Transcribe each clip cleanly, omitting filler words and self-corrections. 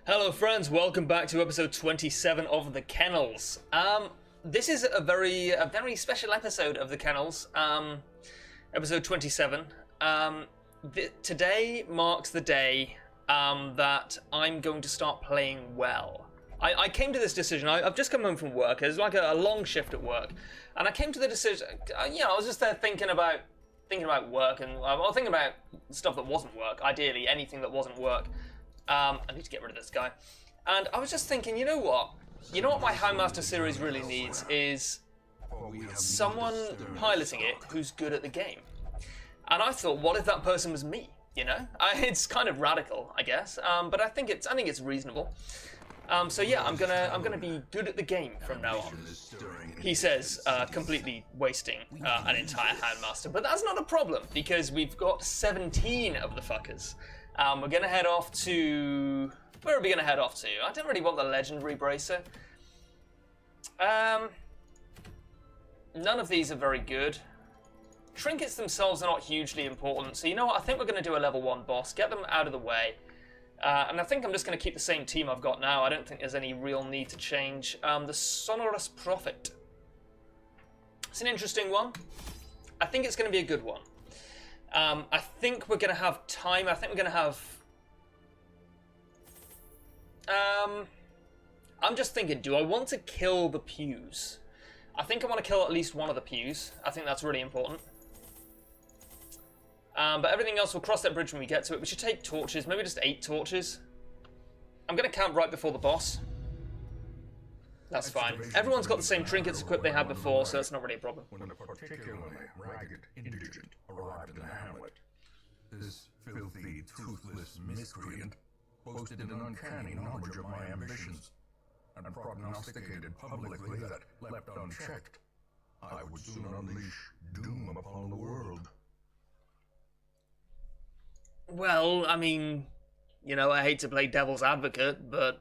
Hello friends, welcome back to episode 27 of The Kennels. This is a very special episode of The Kennels, episode 27. Today marks the day that I'm going to start playing well. I came to this decision, I've just come home from work, it was like a long shift at work, and I came to the decision, I was just there thinking about work, and I was thinking about stuff that wasn't work, ideally anything that wasn't work. I need to get rid of this guy. And I was just thinking, you know what my Houndmaster series really needs is someone piloting it who's good at the game. And I thought, what if that person was me? It's kind of radical, I guess, but I think it's reasonable. So yeah, I'm gonna be good at the game from now on. He says, completely wasting an entire Houndmaster, but that's not a problem because we've got 17 of the fuckers. We're gonna head off to... Where are we gonna head off to? I don't really want the legendary bracer. None of these are very good. Trinkets themselves are not hugely important, so you know what? I think we're gonna do a level 1 boss, get them out of the way. And I think I'm just gonna keep the same team I've got now. I don't think there's any real need to change. The Sonorous Prophet. It's an interesting one. I think it's gonna be a good one. I think we're going to have time. I think we're going to have... I'm just thinking, do I want to kill the pews? I think I want to kill at least one of the pews. I think that's really important. But everything else, we'll cross that bridge when we get to it. We should take torches, maybe just 8 torches. I'm going to camp right before the boss. That's fine. Everyone's got the same trinkets equipped they had before, so that's not really a problem. When a particularly ragged indigent arrived in the hamlet, this filthy, toothless miscreant boasted an uncanny knowledge of my ambitions, and prognosticated publicly that, left unchecked, I would soon unleash doom upon the world. Well, I mean, I hate to play devil's advocate, but...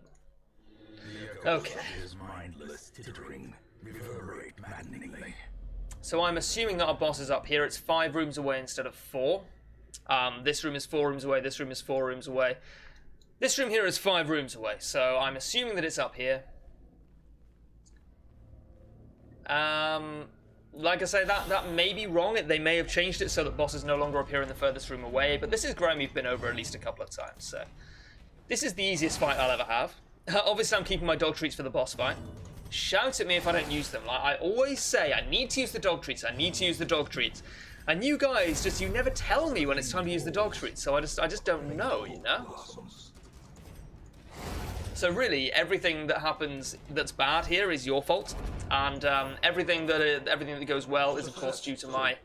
Okay. His mindless tittering reverberate maddeningly. So I'm assuming that our boss is up here. It's 5 rooms away instead of 4. This room is 4 rooms away. This room is 4 rooms away. This room here is 5 rooms away. So I'm assuming that it's up here. Like I say, that may be wrong. They may have changed it so that bosses no longer appear in the furthest room away. But this is ground we've been over at least a couple of times. So this is the easiest fight I'll ever have. Obviously, I'm keeping my dog treats for the boss fight. Shout at me if I don't use them. Like I always say, I need to use the dog treats. I need to use the dog treats. And you guys, you never tell me when it's time to use the dog treats. So I just don't know, So really, everything that happens that's bad here is your fault. And everything that goes well is, of course, due to my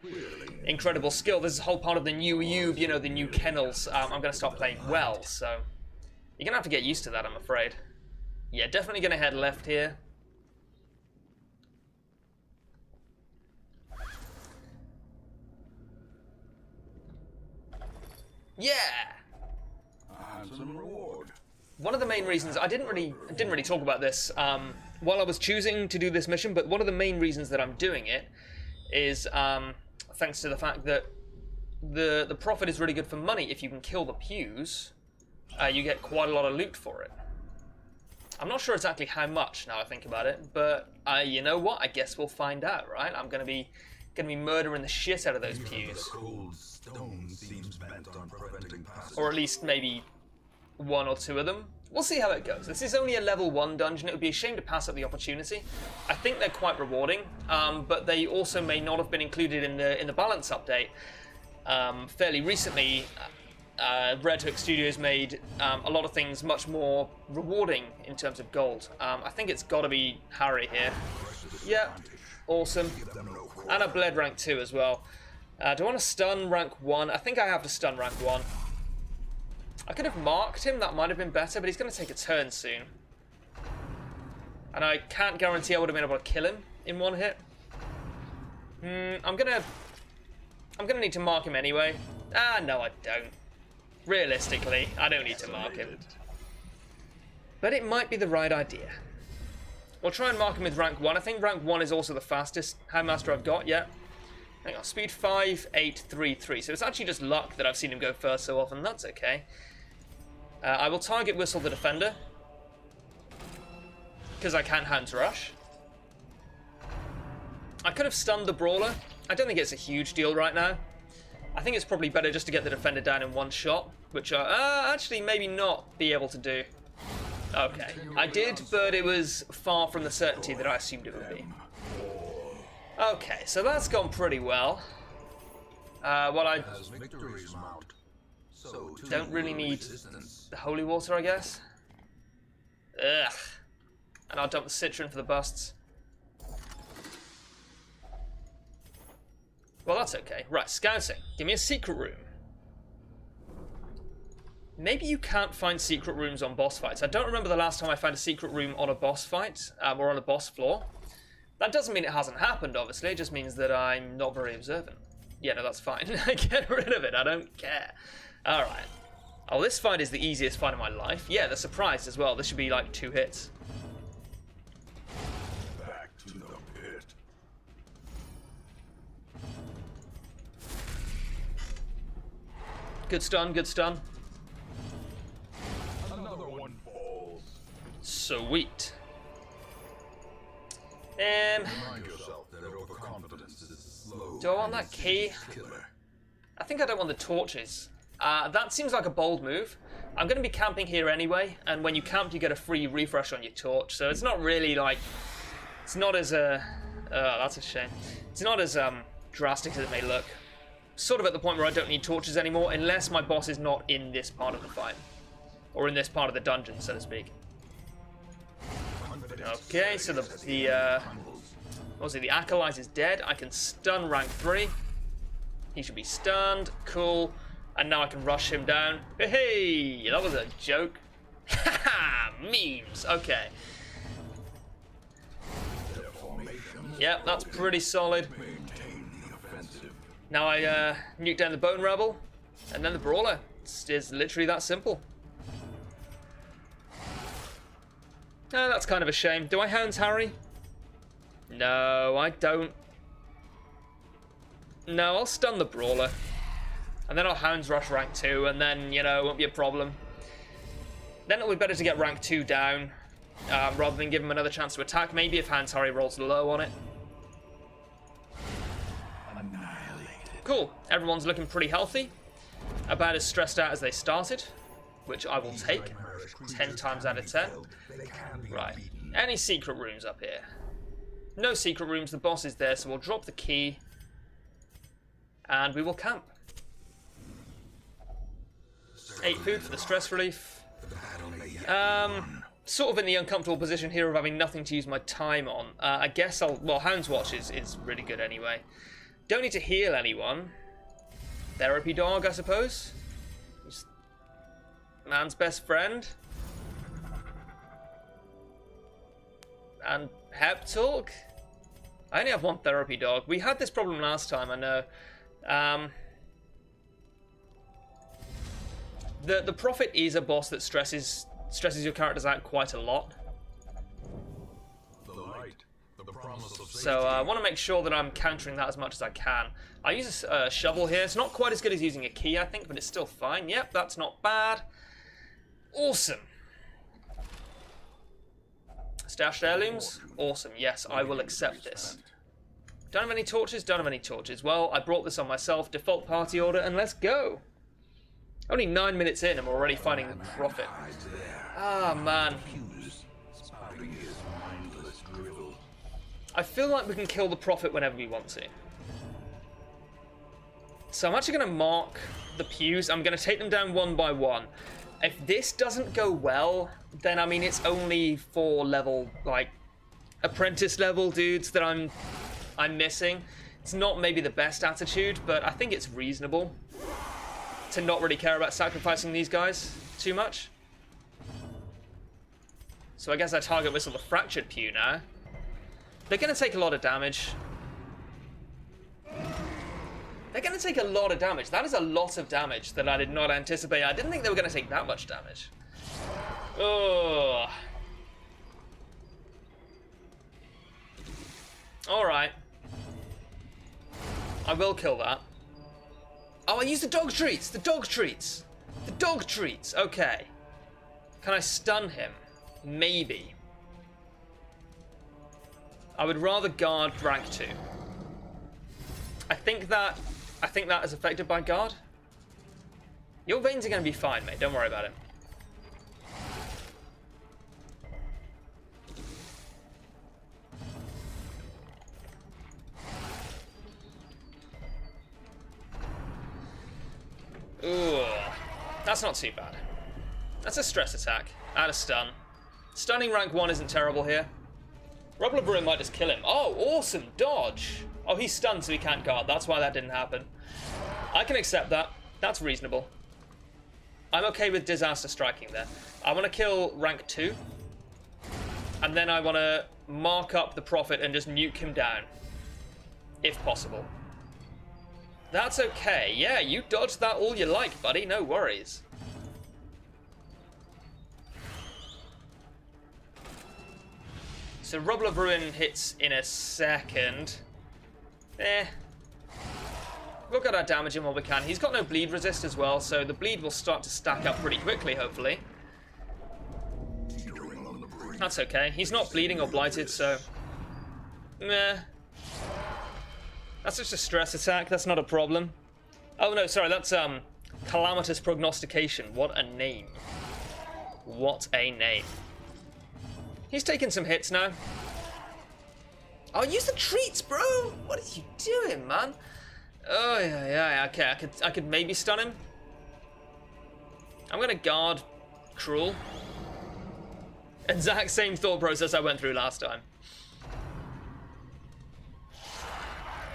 incredible skill. This is a whole part of the new the new Kennels. I'm going to start playing well, so... You're going to have to get used to that, I'm afraid. Yeah, definitely going to head left here. Yeah! Handsome reward. One of the main reasons, I didn't really talk about this while I was choosing to do this mission, but one of the main reasons that I'm doing it is thanks to the fact that the profit is really good for money. If you can kill the pews, you get quite a lot of loot for it. I'm not sure exactly how much now I think about it, but you know what? I guess we'll find out, right? I'm gonna be murdering the shit out of those pews, Cold stone seems bent on preventing passage. or at least maybe 1 or 2 of them. We'll see how it goes. This is only a level 1 dungeon. It would be a shame to pass up the opportunity. I think they're quite rewarding, but they also may not have been included in the balance update fairly recently. Red Hook Studios made a lot of things much more rewarding in terms of gold. I think it's got to be Harry here. Yeah, awesome. And a bled rank 2 as well. Do I want to stun rank 1? I think I have to stun rank 1. I could have marked him, that might have been better, but he's going to take a turn soon. And I can't guarantee I would have been able to kill him in 1 hit. I'm gonna need to mark him anyway. No I don't. Realistically, I don't need to mark him. But it might be the right idea. We'll try and mark him with rank 1. I think rank 1 is also the fastest Houndmaster I've got yet. Hang on, speed 5, 8, 3, 3. So it's actually just luck that I've seen him go first so often. That's okay. I will target Whistle the Defender. because I can't Hound's Rush. I could have stunned the Brawler. I don't think it's a huge deal right now. I think it's probably better just to get the defender down in one shot, which I actually maybe not be able to do. Okay, I did, but it was far from the certainty that I assumed it would be. Okay, so that's gone pretty well. What I don't really need the Holy Water, I guess. Ugh. And I'll dump the Citron for the busts. Well, that's okay. Right, scouting. Give me a secret room. Maybe you can't find secret rooms on boss fights. I don't remember the last time I found a secret room on a boss fight, or on a boss floor. That doesn't mean it hasn't happened, obviously. It just means that I'm not very observant. Yeah, no, that's fine. Get rid of it. I don't care. Alright. Oh, this fight is the easiest fight of my life. Yeah, they're surprised as well. This should be like 2 hits. Back to the pit. Good stun, good stun. Another one falls. Sweet. Remind yourself that overconfidence is a slow. Do I want that key? Killer. I think I don't want the torches. That seems like a bold move. I'm going to be camping here anyway, and when you camp you get a free refresh on your torch, so it's not really like... It's not as... that's a shame. It's not as drastic as it may look. Sort of at the point where I don't need torches anymore, unless my boss is not in this part of the fight. Or in this part of the dungeon, so to speak. Okay, so the Acolyte is dead. I can stun rank 3. He should be stunned. Cool. And now I can rush him down. Hey, that was a joke. Haha, memes. Okay. Yep, that's pretty solid. Now I nuke down the Bone Rebel, and then the Brawler. It's literally that simple. That's kind of a shame. Do I Hounds Harry? No, I don't. No, I'll stun the Brawler. And then I'll Hounds Rush rank 2, and then, you know, it won't be a problem. Then it'll be better to get rank 2 down, rather than give him another chance to attack. Maybe if Hounds Harry rolls low on it. Cool. Everyone's looking pretty healthy. About as stressed out as they started, which I will take 10 times out of 10. Right. Any secret rooms up here? No secret rooms. The boss is there, so we'll drop the key. And we will camp. 8 food for the stress relief. Sort of in the uncomfortable position here of having nothing to use my time on. I guess I'll... Well, Hound's Watch is really good anyway. Don't need to heal anyone. Therapy dog, I suppose. Just man's best friend. And pep talk. I only have one therapy dog. We had this problem last time, I know. The Prophet is a boss that stresses your characters out quite a lot. So I want to make sure that I'm countering that as much as I can. I use a shovel here. It's not quite as good as using a key, I think, but it's still fine. Yep, that's not bad. Awesome. Stashed heirlooms? Awesome. Yes, I will accept this. Don't have any torches? Don't have any torches. Well, I brought this on myself. Default party order, and let's go. Only 9 minutes in, and we're already fighting the Prophet. Ah, man. I feel like we can kill the Prophet whenever we want to. So I'm actually going to mark the pews. I'm going to take them down one by one. If this doesn't go well, then I mean it's only for level, like, apprentice level dudes that I'm missing. It's not maybe the best attitude, but I think it's reasonable to not really care about sacrificing these guys too much. So I guess I target whistle the fractured pew now. They're going to take a lot of damage. They're going to take a lot of damage. That is a lot of damage that I did not anticipate. I didn't think they were going to take that much damage. Oh. Alright. I will kill that. Oh, I used the dog treats! The dog treats! The dog treats! Okay. Can I stun him? Maybe. I would rather guard rank 2. I think that is affected by guard. Your veins are going to be fine, mate. Don't worry about it. Ooh, that's not too bad. That's a stress attack. Add a stun. Stunning rank 1 isn't terrible here. Rubble of Ruin might just kill him. Oh, awesome. Dodge. Oh, he's stunned, so he can't guard. That's why that didn't happen. I can accept that. That's reasonable. I'm okay with Disaster striking there. I want to kill rank 2. And then I want to mark up the Prophet and just nuke him down. If possible. That's okay. Yeah, you dodged that all you like, buddy. No worries. So Rubble of Ruin hits in a second. We'll get our damage in while we can. He's got no bleed resist as well, so the bleed will start to stack up pretty quickly, hopefully. That's okay. He's not bleeding or blighted, so... meh. That's just a stress attack. That's not a problem. Oh, no, sorry. That's Calamitous Prognostication. What a name. What a name. He's taking some hits now. Oh, use the treats, bro! What are you doing, man? Oh, yeah. Okay, I could maybe stun him. I'm gonna guard Cruel. Exact same thought process I went through last time.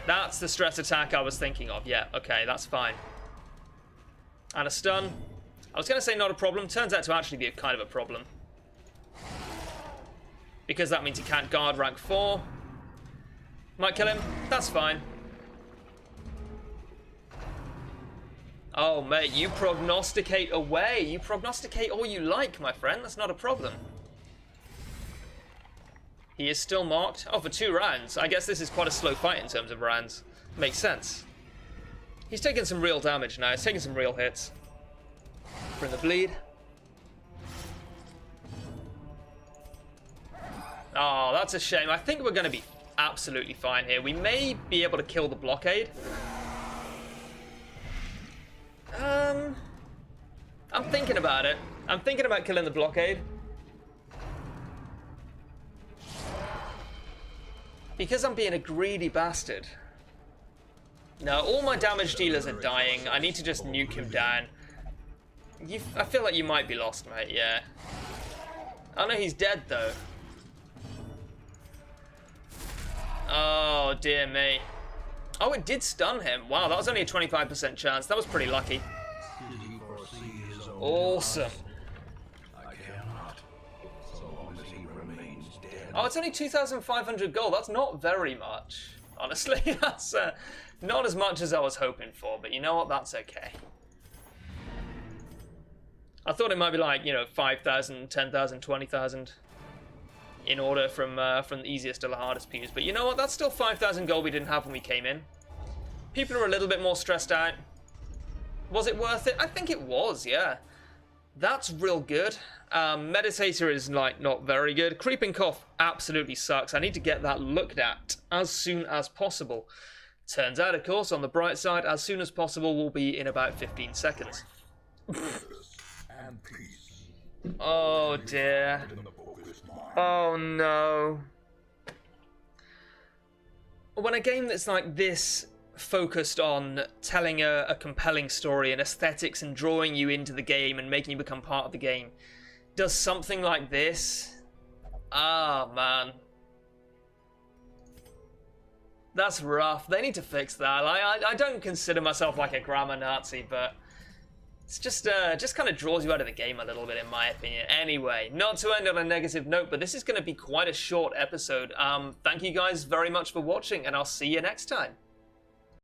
That's the stress attack I was thinking of. Yeah, okay, that's fine. And a stun. I was gonna say not a problem. Turns out to actually be kind of a problem. Because that means he can't guard rank 4. Might kill him. That's fine. Oh, mate, you prognosticate away. You prognosticate all you like, my friend. That's not a problem. He is still marked. Oh, for 2 rounds. I guess this is quite a slow fight in terms of rounds. Makes sense. He's taking some real damage now. He's taking some real hits. Bring the bleed. Oh, that's a shame. I think we're going to be absolutely fine here. We may be able to kill the blockade. I'm thinking about it. I'm thinking about killing the blockade. Because I'm being a greedy bastard. No, all my damage dealers are dying. I need to just nuke him down. I feel like you might be lost, mate, yeah. I know he's dead, though. Oh, dear me. Oh, it did stun him. Wow, that was only a 25% chance. That was pretty lucky. Awesome. Oh, it's only 2,500 gold. That's not very much. Honestly, that's not as much as I was hoping for. But you know what? That's okay. I thought it might be like, 5,000, 10,000, 20,000 in order from the easiest to the hardest pews. But you know what? That's still 5,000 gold we didn't have when we came in. People are a little bit more stressed out. Was it worth it? I think it was, yeah. That's real good. Meditator is, not very good. Creeping Cough absolutely sucks. I need to get that looked at as soon as possible. Turns out, of course, on the bright side, as soon as possible will be in about 15 seconds. Oh, dear. Oh, no. When a game that's like this, focused on telling a compelling story and aesthetics and drawing you into the game and making you become part of the game, does something like this, man, that's rough. They need to fix that. I don't consider myself like a grammar Nazi, but it's just kind of draws you out of the game a little bit, in my opinion. Anyway, not to end on a negative note, but this is going to be quite a short episode. Thank you guys very much for watching, and I'll see you next time.